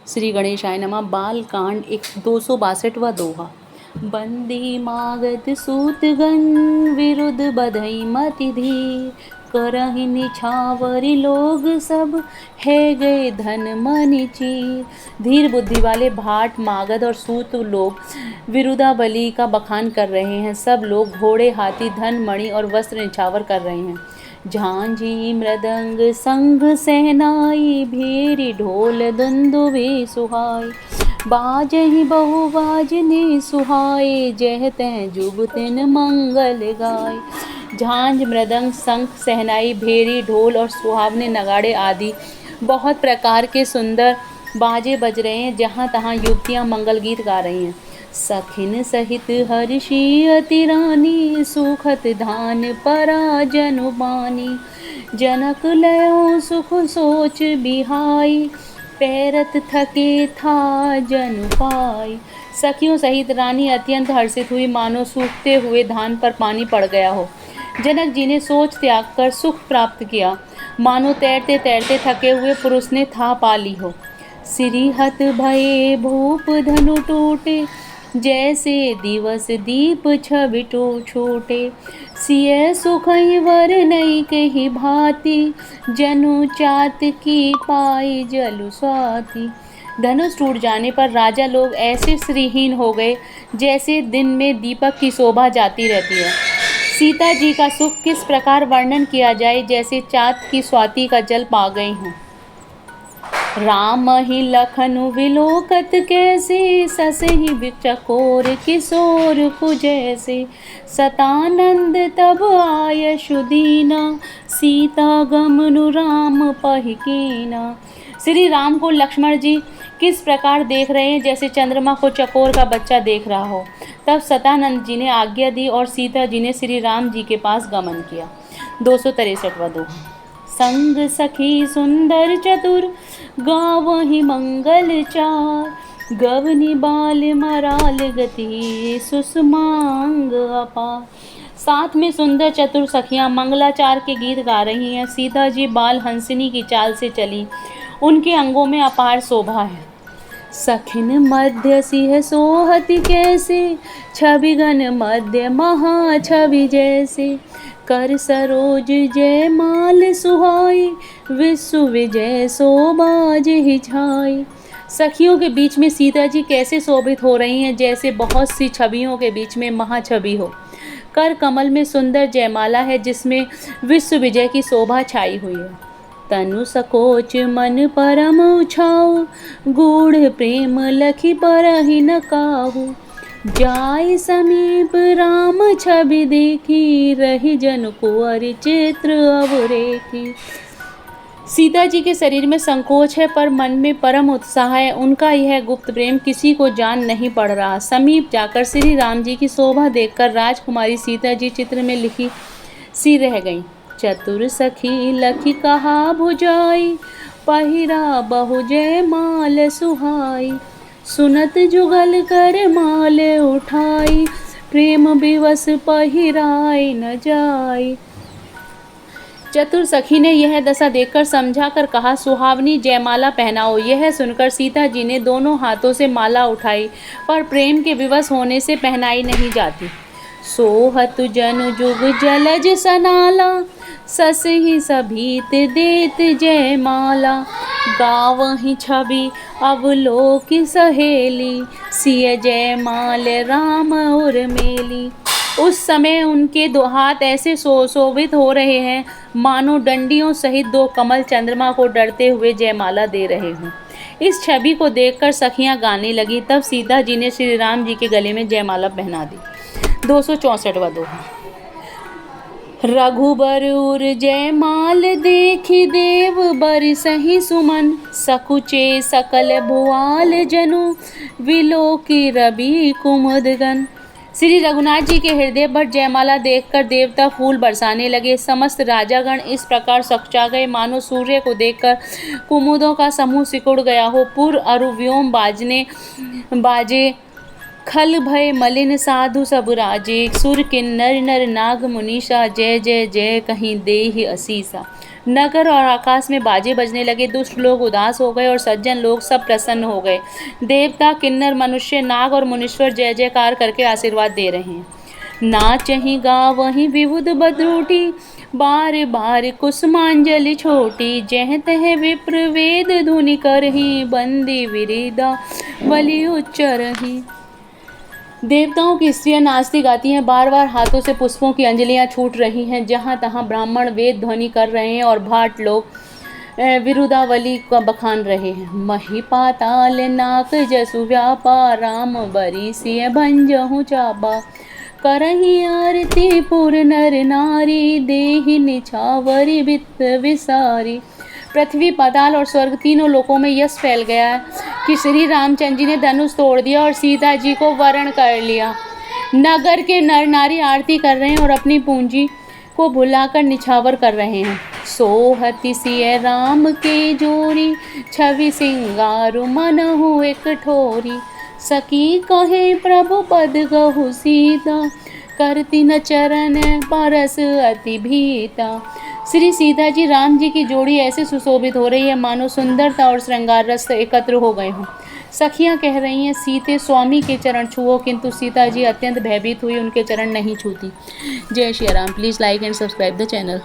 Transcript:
श्री गणेशाय नमः। बालकांड 262वां दोहा। बंदी मागत सूतगण विरुद्ध बधई मति धीर, करहि निछावरी लोग सब है गए धन मनि चीर। धीर बुद्धि वाले भाट, मागध और सूत लोग विरुदाबली का बखान कर रहे हैं। सब लोग घोड़े, हाथी, धन, मणि और वस्त्र निछावर कर रहे हैं। झांझी मृदंग संघ सहनाई, भेरी ढोल दुंदुभि सुहाई। बाजहि बहु बाजनि सुहाए, जह तह जुग तिन मंगल गाय। झांझ, मृदंग, शंख, सहनाई, भेरी, ढोल और सुहावने नगाड़े आदि बहुत प्रकार के सुंदर बाजे बज रहे हैं। जहाँ तहाँ युवतियाँ मंगल गीत गा रही हैं। सखिन सहित हर्षी अति रानी, सुखत धान परा जनु बानी। जनक लयो सुख सोच बिहाई, पैरत थके था जनु पाई। सखियों सहित रानी अत्यंत हर्षित हुई, मानो सूखते हुए धान पर पानी पड़ गया हो। जनक जी ने सोच त्याग कर सुख प्राप्त किया, मानो तैरते तैरते थके हुए पुरुष ने था पा ली हो। सिरिहत भये भूप धनु टूटे, जैसे दिवस दीप छवि छूटे। सिय सुखई वर नई कही भांति, जनु चात की पाई जलु स्वाति। धनुष टूट जाने पर राजा लोग ऐसे श्रीहीन हो गए जैसे दिन में दीपक की शोभा जाती रहती है। सीता जी का सुख किस प्रकार वर्णन किया जाए, जैसे चाँद की स्वाति का जल पा गई हूँ। राम ही लखनु विलोकत कैसे, ससहि बिचकोर किशोर कुजैसे। सतानंद तब आय सुदीना, सीता गमनु राम पहिकीना। श्री राम को लक्ष्मण जी किस प्रकार देख रहे हैं, जैसे चंद्रमा को चकोर का बच्चा देख रहा हो। तब सतानंद जी ने आज्ञा दी और सीता जी ने श्री राम जी के पास गमन किया। 263वां दोहा। संग सखी सुंदर चतुर, गावहि मंगल चार। गवनी बाल मराल गति, सुषमांग अपार। साथ में सुंदर चतुर सखियां मंगलाचार के गीत गा रही हैं। सीता जी बाल हंसिनी की चाल से चली, उनके अंगों में अपार शोभा है। सखिन मध्य सिंह सोहति कैसे, छविगन मध्य महा छवि जैसे। कर सरोज जय माल सुहाई, विश्व विजय शोभाज ही छाई। सखियों के बीच में सीता जी कैसे शोभित हो रही हैं, जैसे बहुत सी छवियों के बीच में महाछवि हो। कर कमल में सुंदर जयमाला है, जिसमें विश्व विजय की शोभा छाई हुई है। तनु सकोच मन परम उछाऊ, गूढ़ प्रेम लखी परहि न काहू। जाय समीप राम छवि देखी, रही जन कुंवर चित्र अवरेखी। सीता जी के शरीर में संकोच है, पर मन में परम उत्साह है। उनका यह गुप्त प्रेम किसी को जान नहीं पड़ रहा। समीप जाकर श्री राम जी की शोभा देखकर राजकुमारी सीता जी चित्र में लिखी सी रह गईं। चतुर सखी लखी कहा भुजाई, पहिरा बहु जय माल सुहाई। सुनत जुगल कर माल उठाई, प्रेम विवश पहिराई न जाई। चतुर सखी ने यह दशा देखकर समझा कर कहा, सुहावनी जयमाला पहनाओ। यह सुनकर सीता जी ने दोनों हाथों से माला उठाई, पर प्रेम के विवश होने से पहनाई नहीं जाती। सोहत जन जुग जलज सनाला, ससहि सभीत देत जयमाला। गावहि छवि अवलोक सहेली, सिय जयमाल राम उर्मिली। उस समय उनके दो हाथ ऐसे शोभित हो रहे हैं, मानो डंडियों सहित दो कमल चंद्रमा को डरते हुए जयमाला दे रहे हों। इस छवि को देखकर सखियां गाने लगी। तब सीता जी ने श्री राम जी के गले में जयमाला पहना दी। 264वां दोहा। रघुबर उर जयमाल देखी, देव बरसहि सुमन। सकुचे सकल भुआल जनु, विलोकी रवि कुमुदगन। श्री रघुनाथ जी के हृदय पर जयमाला देखकर देवता फूल बरसाने लगे। समस्त राजागण इस प्रकार सकुचा गए, मानो सूर्य को देखकर कुमुदों का समूह सिकुड़ गया हो। पुर अरु व्योम बाजे, खल भय मलिन साधु सब राजे। सुर किन्नर नर नाग मुनीषा, जय जय जय कहीं देहि असीसा। नगर और आकाश में बाजे बजने लगे। दुष्ट लोग उदास हो गए और सज्जन लोग सब प्रसन्न हो गए। देवता, किन्नर, मनुष्य, नाग और मुनीश्वर जय जयकार करके आशीर्वाद दे रहे हैं। नाचहि गावहि विबुध बदरूठी, बार बार कुसुमांजलि छोटी। जह तह विप्र वेद धुनि करहि, बंदी विरिदा बलि उच्चरहि। देवताओं की स्त्रियां नाचती गाती हैं, बार बार हाथों से पुष्पों की अंजलियां छूट रही हैं। जहाँ तहाँ ब्राह्मण वेद ध्वनि कर रहे हैं और भाट लोग विरुदावली का बखान रहे हैं। मही पाताल नाक जसु व्यापा, राम बरी सिय भंजहु चापा। करही आरती पुर नर नारी, देहि निछावरी वित्त विसारी। पृथ्वी, पाताल और स्वर्ग तीनों लोकों में यश फैल गया कि श्री रामचंद्र जी ने धनुष तोड़ दिया और सीता जी को वरण कर लिया। नगर के नर नारी आरती कर रहे हैं और अपनी पूंजी को भुलाकर निछावर कर रहे हैं। सोहति सिय राम के जोरी, छवि सिंगारु मनहु एक ठोरी। सखी कहे प्रभु पद गहु सीता, करती न चरण परस अति भीता। श्री सीता जी राम जी की जोड़ी ऐसे सुशोभित हो रही है मानो सुंदरता और श्रृंगार रस एकत्र हो गए हों। सखियां कह रही हैं, सीते स्वामी के चरण छुओ, किंतु सीता जी अत्यंत भयभीत हुई उनके चरण नहीं छूती। जय Shri Ram. Please like and subscribe the channel.